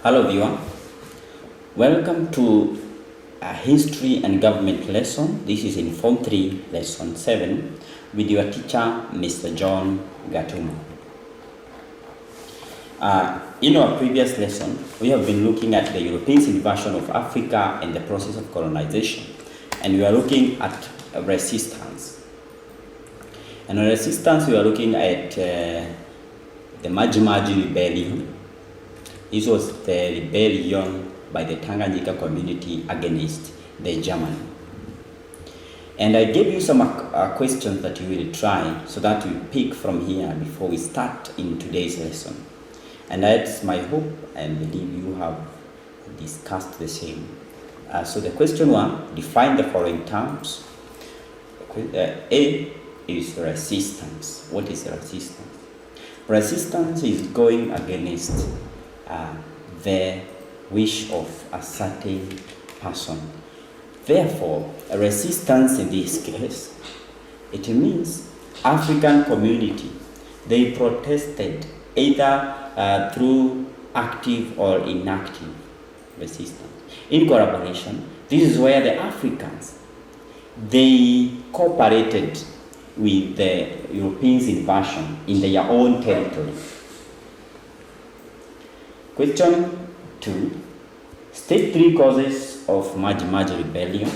Hello viewer, welcome to a history and government lesson. This is in Form 3, lesson 7 with your teacher, Mr. John Gatuma. In our previous lesson, we have been looking at the Europeans' invasion of Africa and the process of colonization. And we are looking at resistance. And on resistance, we are looking at the Maji rebellion. This was the rebellion by the Tanganyika community against the German. And I gave you some questions that you will try so that you pick from here before we start in today's lesson. And that's my hope and believe you have discussed the same. So the question 1, define the following terms. A is resistance. What is resistance? Resistance is going against the wish of a certain person. Therefore, a resistance in this case, it means African community, they protested either through active or inactive resistance. In collaboration, this is where the Africans, they cooperated with the Europeans' invasion in their own territory. Question 2. State 3 causes of Maji rebellion.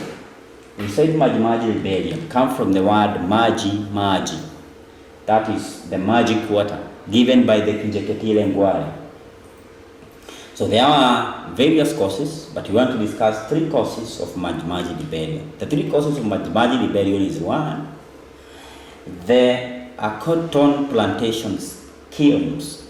We said Maji rebellion come from the word Maji. That is the magic water given by the Kinjeketile Ngwale. So there are various causes, but we want to discuss 3 causes of Maji rebellion. The 3 causes of Maji rebellion is 1. The cotton plantations kilns.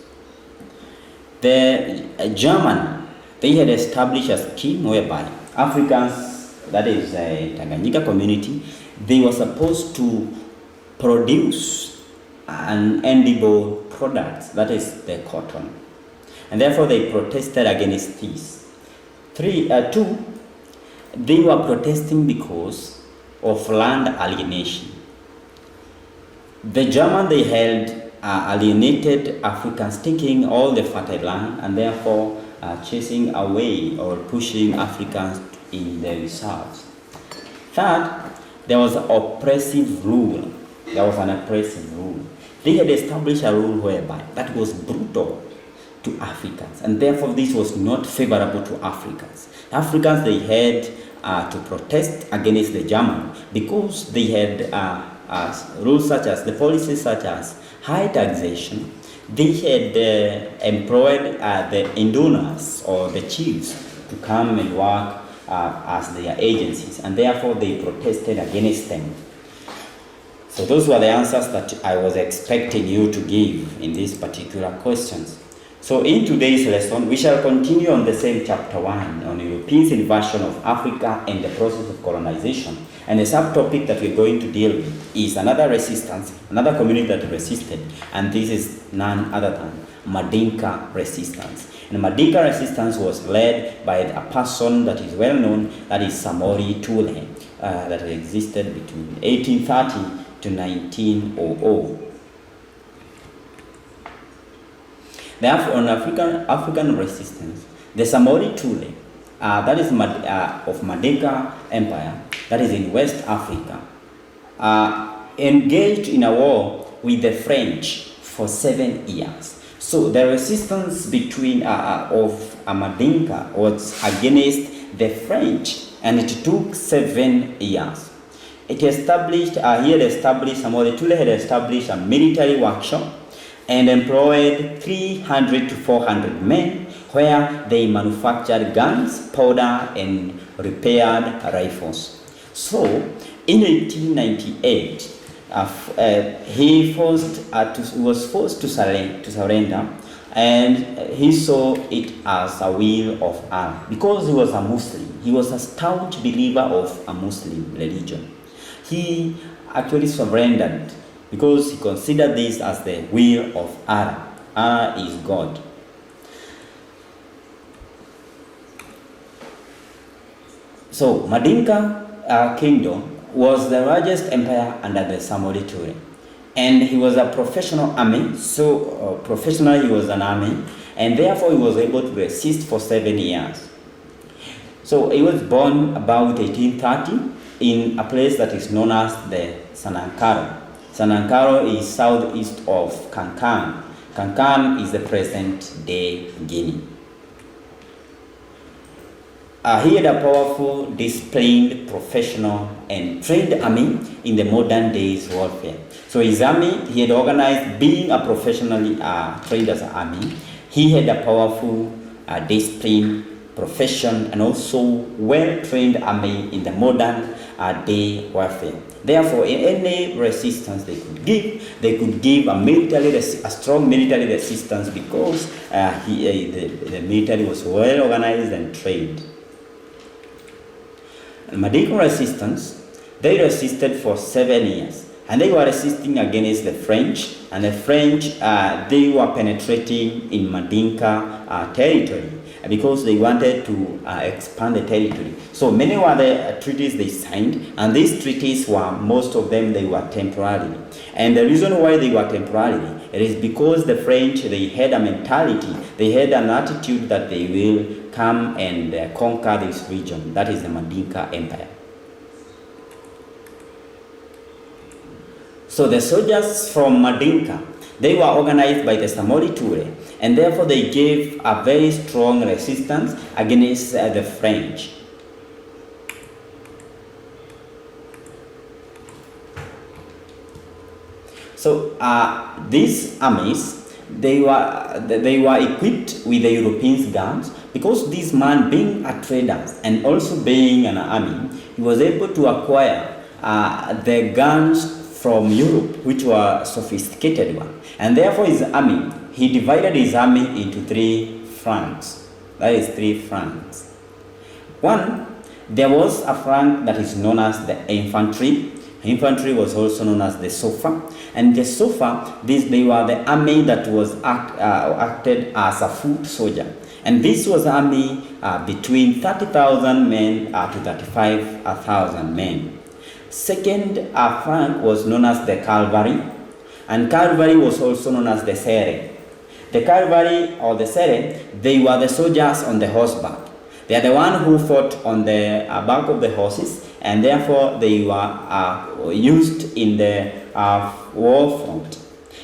The German, they had established a scheme whereby Africans, that is a Tanganyika community, they were supposed to produce an edible product, that is the cotton. And therefore they protested against this. 2, they were protesting because of land alienation. The German, they held alienated Africans, taking all the fertile land and therefore chasing away or pushing Africans in the reserves. 3rd, there was oppressive rule. There was an oppressive rule. They had established a rule whereby that was brutal to Africans, and therefore this was not favorable to Africans. Africans, they had to protest against the German because they had rules such as, the policies such as high taxation. They had employed the indunas or the chiefs to come and work as their agencies, and therefore they protested against them. So those were the answers that I was expecting you to give in these particular questions. So in today's lesson, we shall continue on the same chapter 1 on Europeans' invasion of Africa and the process of colonization. And the subtopic that we're going to deal with is another resistance, another community that resisted, and this is none other than Mandinka resistance. And Mandinka resistance was led by a person that is well known, that is Samori Toure, that existed between 1830 to 1900. Therefore, on African resistance, the Samori Toure, that is of Mandinka Empire, that is in West Africa, engaged in a war with the French for 7 years. So the resistance between of Mandinka was against the French, and it took 7 years. It established, Samori Toure had established a military workshop and employed 300 to 400 men, where they manufactured guns, powder, and repaired rifles. So, in 1898, he was forced to surrender, and he saw it as a will of Allah because he was a Muslim. He was a staunch believer of a Muslim religion. He actually surrendered because he considered this as the will of Allah. Allah is God. So Mandinka kingdom was the largest empire under the Samori Toure. And he was a professional army, so professionally he was an army, and therefore he was able to resist for 7 years. So he was born about 1830 in a place that is known as the Sanankaro. Sanankaro is southeast of Kankan. Kankan is the present-day Guinea. He had a powerful, disciplined, professional, and trained army in the modern days warfare. So his army, he had organized, being a professionally trained as an army, he had a powerful, disciplined, profession, and also well-trained army in the modern day warfare. Therefore, in any resistance they could give a strong military resistance because the military was well organized and trained. Mandinka resistance, they resisted for 7 years, and they were resisting against the French, and the French, they were penetrating in Mandinka territory because they wanted to expand the territory. So many were the treaties they signed, and these treaties were, most of them, they were temporary. And the reason why they were temporary, it is because the French, they had a mentality, they had an attitude that they will come and conquer this region, that is the Mandinka Empire. So the soldiers from Mandinka, they were organized by the Samori Toure, and therefore they gave a very strong resistance against the French. So these armies, they were equipped with the Europeans' guns, because this man, being a trader and also being an army, he was able to acquire the guns from Europe, which were sophisticated ones. And therefore his army, he divided his army into 3 flanks. That is 3 flanks. One, there was a flank that is known as the infantry. Infantry was also known as the Sofa. And the Sofa, they were the army that was acted as a foot soldier. And this was an army between 30,000 men to 35,000 men. Second flank was known as the cavalry, and cavalry was also known as the Sere. The cavalry or the Sere, they were the soldiers on the horseback. They are the one who fought on the back of the horses, and therefore they were used in the war front.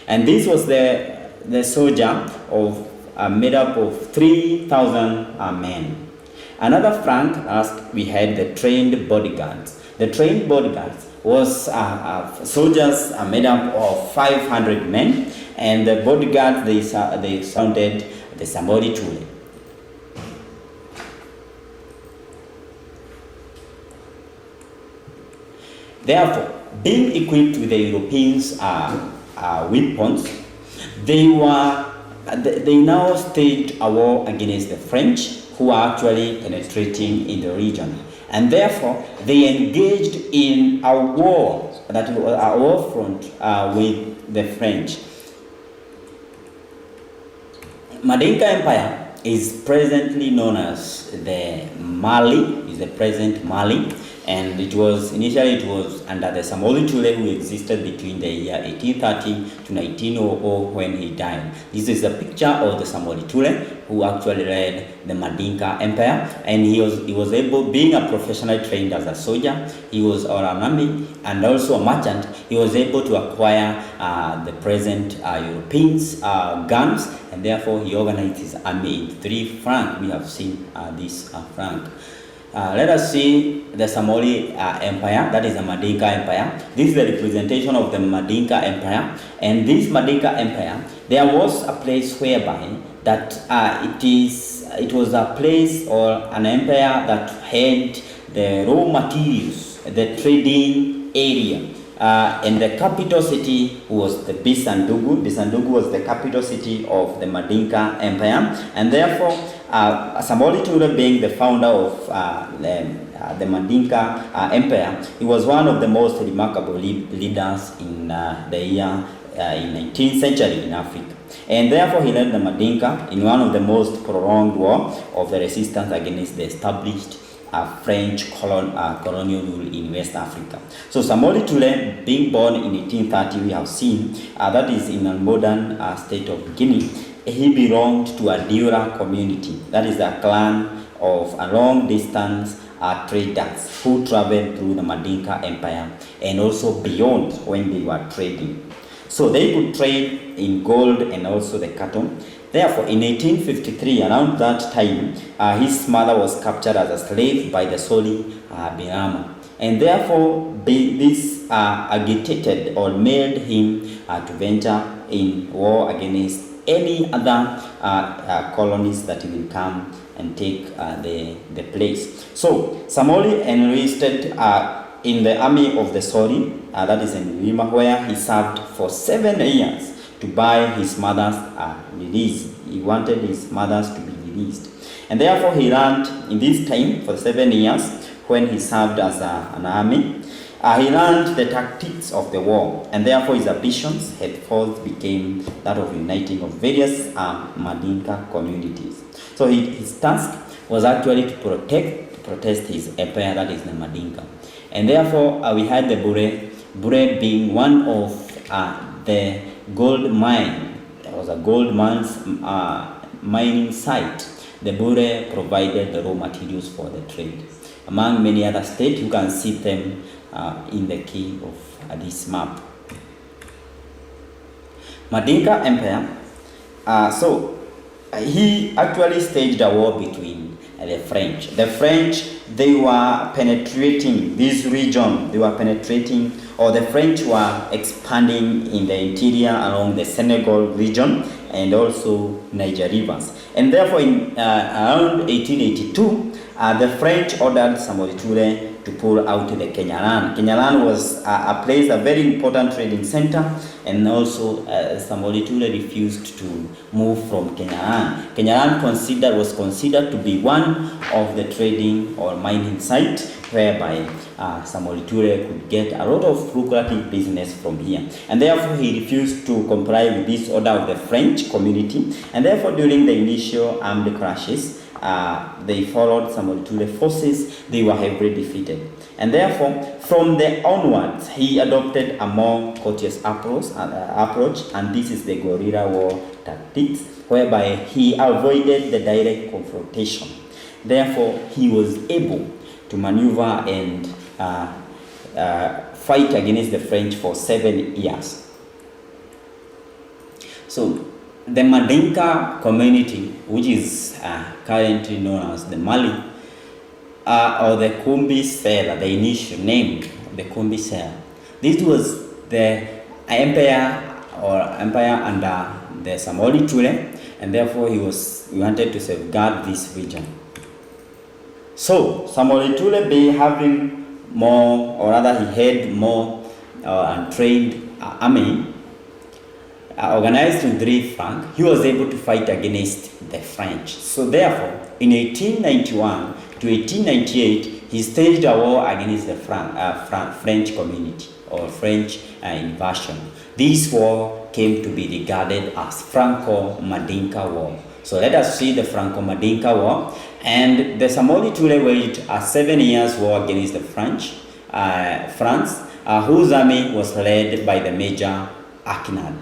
And this was the soldier of made up of 3,000 men. Another flank, we had the trained bodyguards. The trained bodyguards was soldiers made up of 500 men, and the bodyguards, they sounded the Samori Toure. Therefore, being equipped with the Europeans' weapons, they now staged a war against the French, who are actually penetrating in the region. And therefore, they engaged in a war, a war front with the French. Mandinka Empire is presently known as the Mali, is the present Mali, and it was under the Samori Toure, who existed between the year 1830 to 1900 when he died. This is a picture of the Samori Toure, who actually led the Mandinka Empire, and he was able, being a professional trained as a soldier, he was an army and also a merchant, he was able to acquire the present Europeans' guns, and therefore he organized his army in 3 flanks. We have seen this flank. Let us see the Samori Empire, that is the Mandinka Empire. This is the representation of the Mandinka Empire. And this Mandinka Empire, there was a place whereby that it was a place or an empire that had the raw materials, the trading area. And the capital city was the Bisandugu. Bisandugu was the capital city of the Mandinka Empire, and therefore Samori Toure, being the founder of the Mandinka Empire, he was one of the most remarkable leaders in the year in 19th century in Africa. And therefore he led the Mandinka in one of the most prolonged war of the resistance against the established French colonial rule in West Africa. So Samori Toure, being born in 1830, we have seen that is in a modern state of Guinea. he belonged to a Toure community, that is a clan of a long distance traders who traveled through the Mandinka Empire and also beyond when they were trading. So they could trade in gold and also the cattle. Therefore, in 1853, around that time, his mother was captured as a slave by the Soli Birama. And therefore, this agitated or made him to venture in war against any other colonies that will come and take the place. So Samori enlisted in the army of the Soli, that is in Rima, where he served for 7 years to buy his mother's release. He wanted his mother's to be released. And therefore he learned in this time for 7 years when he served as an army. He learned the tactics of the war, and therefore his ambitions henceforth became that of uniting of various Mandinka communities. So his task was actually to protect his empire, that is the Mandinka. And therefore we had the Toure being one of the gold mine. There was a gold mining site. The Toure provided the raw materials for the trade. Among many other states, you can see them in the key of this map. Mandinka Empire, he actually staged a war between the French. The French, they were penetrating this region. They were penetrating, or the French were expanding in the interior along the Senegal region and also Niger rivers. And therefore, in around 1882, the French ordered Samori Toure to pull out the Kenyaland. Kenyaland was a place, a very important trading center, and also Samori Toure refused to move from Kenyaland. Kenyaland was considered to be one of the trading or mining sites whereby Samori Toure could get a lot of lucrative business from here. And therefore he refused to comply with this order of the French community, and therefore during the initial armed clashes, they followed Samori Toure forces. They were heavily defeated, and therefore from there onwards he adopted a more courteous approach, and this is the guerrilla war tactics, whereby he avoided the direct confrontation. Therefore he was able to maneuver and fight against the French for 7 years. So the Mandinka community, which is currently known as the Mali, or the Kumbi Sela, the initial name, the Kumbi Sela. This was the empire under the Samori Toure, and therefore he wanted to safeguard this region. So Samori Toure, being having more, or rather he had more and trained army, organized in 3 flanks, he was able to fight against the French. So therefore, in 1891 to 1898, he staged a war against the French community or French invasion. This war came to be regarded as Franco-Mandinka War. So let us see the Franco-Mandinka War. And the Samori Toure waged a 7 years war against the France, whose army was led by the Major Akinad.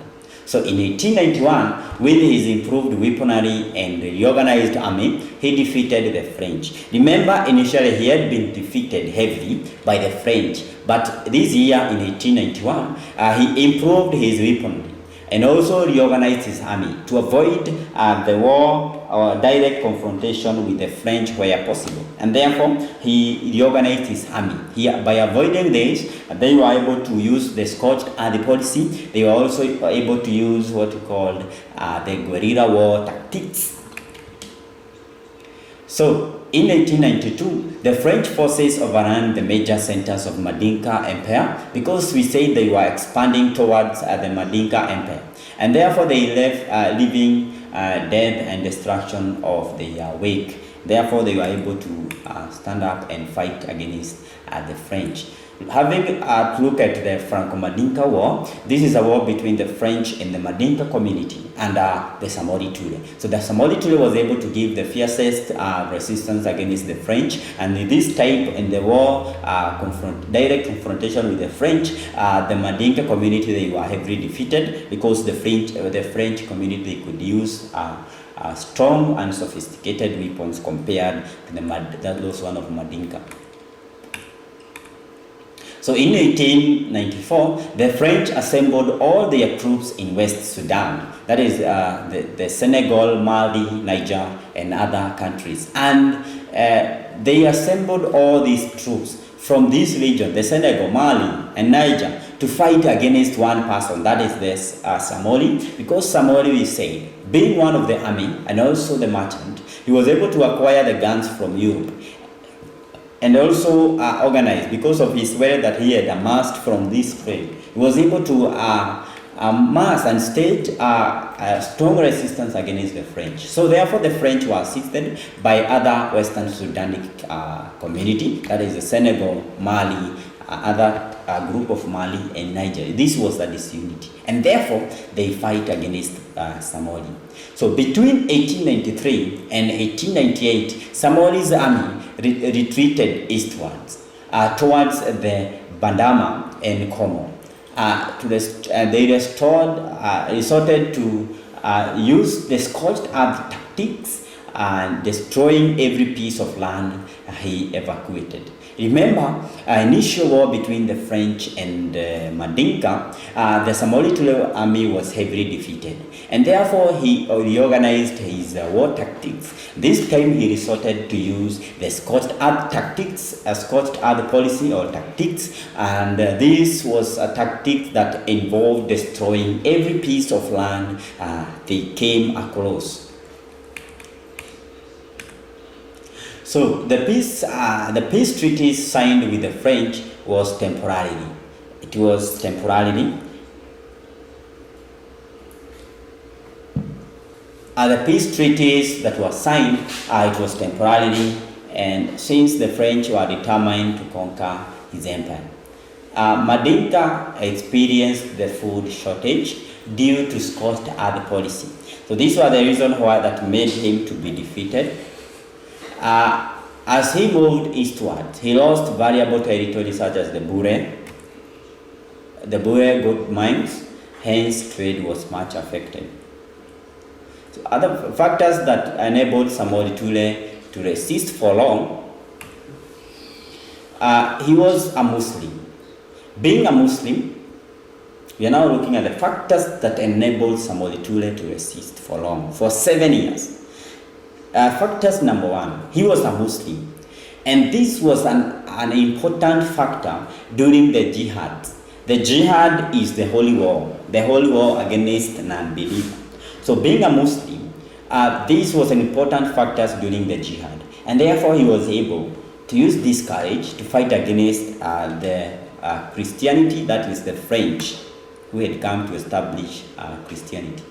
So in 1891, with his improved weaponry and reorganized army, he defeated the French. Remember, initially he had been defeated heavily by the French, but this year in 1891, he improved his weaponry and also reorganized his army to avoid the war or direct confrontation with the French where possible. And therefore, he reorganized his army. By avoiding this, they were able to use the scorched earth policy. They were also able to use what we called the guerrilla war tactics. So, in 1892, the French forces overran the major centers of Mandinka Empire because we say they were expanding towards the Mandinka Empire. And therefore they left leaving death and destruction of their wake. Therefore they were able to stand up and fight against the French. Having a look at the Franco-Mandinka War, this is a war between the French and the Mandinka community under the Samori Toure. So the Samori Toure was able to give the fiercest resistance against the French, and in this type in the war, direct confrontation with the French, the Mandinka community, they were heavily defeated because the French community could use strong and sophisticated weapons compared to those one of Mandinka. So in 1894, the French assembled all their troops in West Sudan, that is the Senegal, Mali, Niger, and other countries. And they assembled all these troops from this region, the Senegal, Mali, and Niger, to fight against one person, that is this Samori, because Samori, we say, being one of the army and also the merchant, he was able to acquire the guns from Europe and also organize, because of his wealth that he had amassed from this trade. He was able to amass and stage a strong resistance against the French. So therefore the French were assisted by other Western Sudanic community, that is the Senegal, Mali, other group of Mali and Niger. This was the disunity, and therefore they fight against Samori. So between 1893 and 1898, Samori's army retreated eastwards towards the Bandama and Como. They resorted to use the scorched earth tactics and destroying every piece of land he evacuated. Remember, initial war between the French and Mandinka, the Samori Toure army was heavily defeated, and therefore he reorganized his war tactics. This time he resorted to use the scorched earth tactics, a scorched earth policy or tactics, and this was a tactic that involved destroying every piece of land they came across. So the peace treaty signed with the French was temporarily. It was temporarily. The peace treaties that were signed, it was temporarily, and since the French were determined to conquer his empire. Mandinka experienced the food shortage due to scorched earth policy. So these were the reasons why that made him to be defeated. As he moved eastward, he lost valuable territory such as the Toure gold mines, hence trade was much affected. So other factors that enabled Samori Toure to resist for long, he was a Muslim. Being a Muslim, we are now looking at the factors that enabled Samori Toure to resist for long, for 7 years. Factors number one, he was a Muslim, and this was an important factor during the jihad. The jihad is the holy war against non-belief. So being a Muslim, this was an important factor during the jihad, and therefore he was able to use this courage to fight against the Christianity, that is the French, who had come to establish Christianity.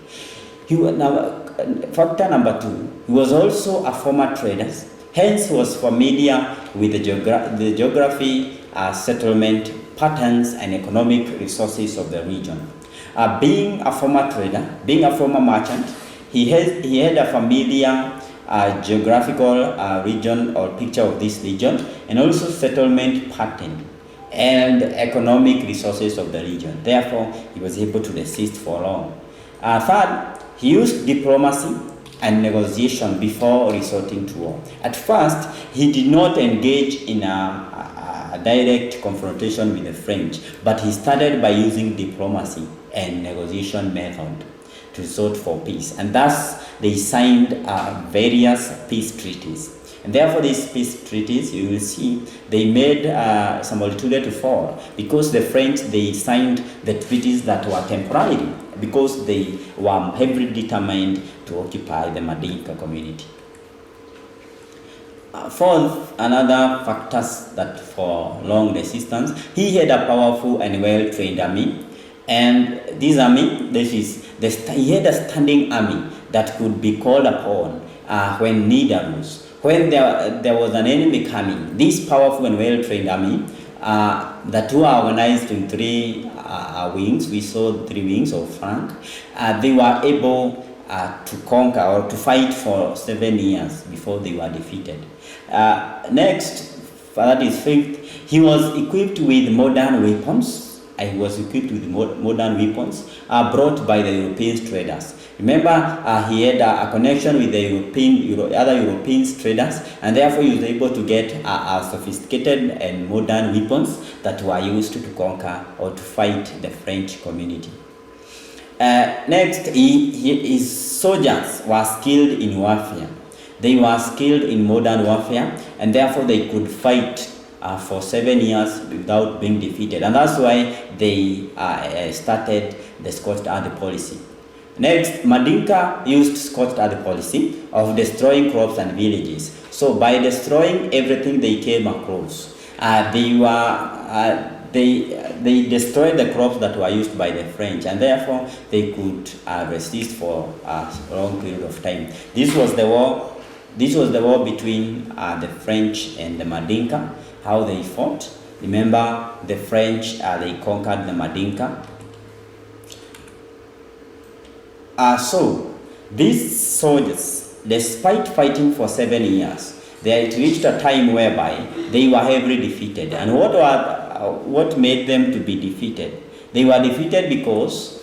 Factor number two, he was also a former trader, hence he was familiar with the geography, settlement patterns, and economic resources of the region. Being a former trader, being a former merchant, he had a familiar geographical region or picture of this region, and also settlement pattern and economic resources of the region. Therefore, he was able to resist for long. Third, he used diplomacy and negotiation before resorting to war. At first, he did not engage in a direct confrontation with the French, but he started by using diplomacy and negotiation method to resort for peace. And thus, they signed various peace treaties. And therefore, these peace treaties, you will see, they made Samori Toure to fall, because the French, they signed the treaties that were temporary, because they were heavily determined to occupy the Mandinka community. Fourth, another factors that for long resistance, he had a powerful and well-trained army, and this army, he had a standing army that could be called upon when need arose. When there was an enemy coming, this powerful and well-trained army the two are organized in three wings. We saw 3 wings of Frank. They were able to conquer or to fight for 7 years before they were defeated. Next, that is fifth, he was equipped with modern weapons. He was equipped with modern weapons brought by the European traders. Remember, he had a connection with the other European traders, and therefore he was able to get sophisticated and modern weapons that were used to conquer or to fight the French community. Next, his soldiers were skilled in warfare. They were skilled in modern warfare, and therefore they could fight for 7 years without being defeated, and that's why they started the scorched earth policy. Next, Mandinka used scorched earth policy of destroying crops and villages. So by destroying everything they came across, they destroyed the crops that were used by the French, and therefore they could resist for a long period of time. This was the war. This was the war between the French and the Mandinka. How they fought. Remember, the French they conquered the Mandinka. So these soldiers, despite fighting for 7 years, they had reached a time whereby they were heavily defeated. And what made them to be defeated? They were defeated because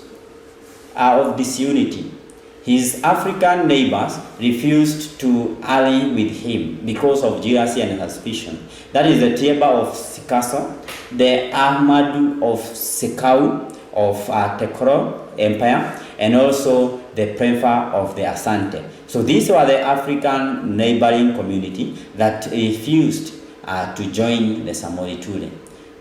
of disunity. His African neighbors refused to ally with him because of jealousy and suspicion. That is the Tieba of Sikaso, the Ahmadu of Sekau of Tekro Empire, and also the Prefa of the Asante. So these were the African neighboring community that refused to join the Samori Toure.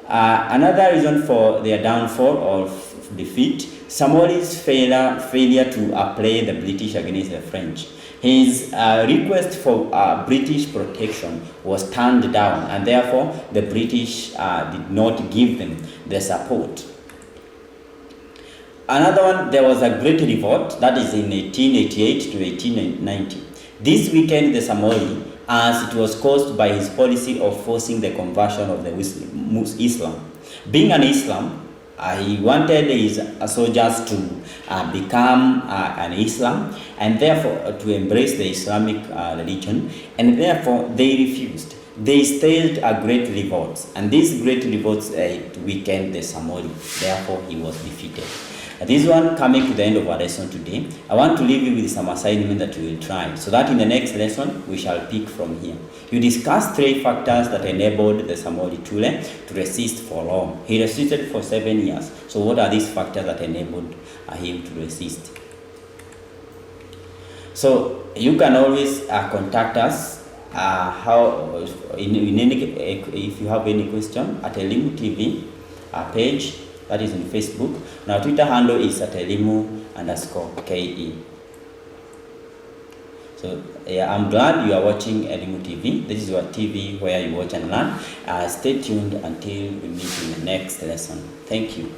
Another reason for their downfall or defeat, Samori's failure to play the British against the French. His request for British protection was turned down, and therefore the British did not give them the support. Another one, there was a great revolt, that is in 1888 to 1890. This weakened the Samori, as it was caused by his policy of forcing the conversion of the Islam. Being an Islam, he wanted his soldiers to become an Islam, and therefore to embrace the Islamic religion, and therefore they refused. They staged a great revolt, and these great revolts weakened the Samori. Therefore, he was defeated. This one, coming to the end of our lesson today, I want to leave you with some assignment that we will try, so that in the next lesson we shall pick from here. You discuss 3 factors that enabled the Samori Toure to resist for long. He resisted for 7 years. So what are these factors that enabled him to resist? So you can always contact us if you have any question at Elimu TV page. That is on Facebook. Now Twitter handle is at Elimu_KE. So I'm glad you are watching Elimu TV. This is your TV where you watch and learn. Stay tuned until we meet in the next lesson. Thank you.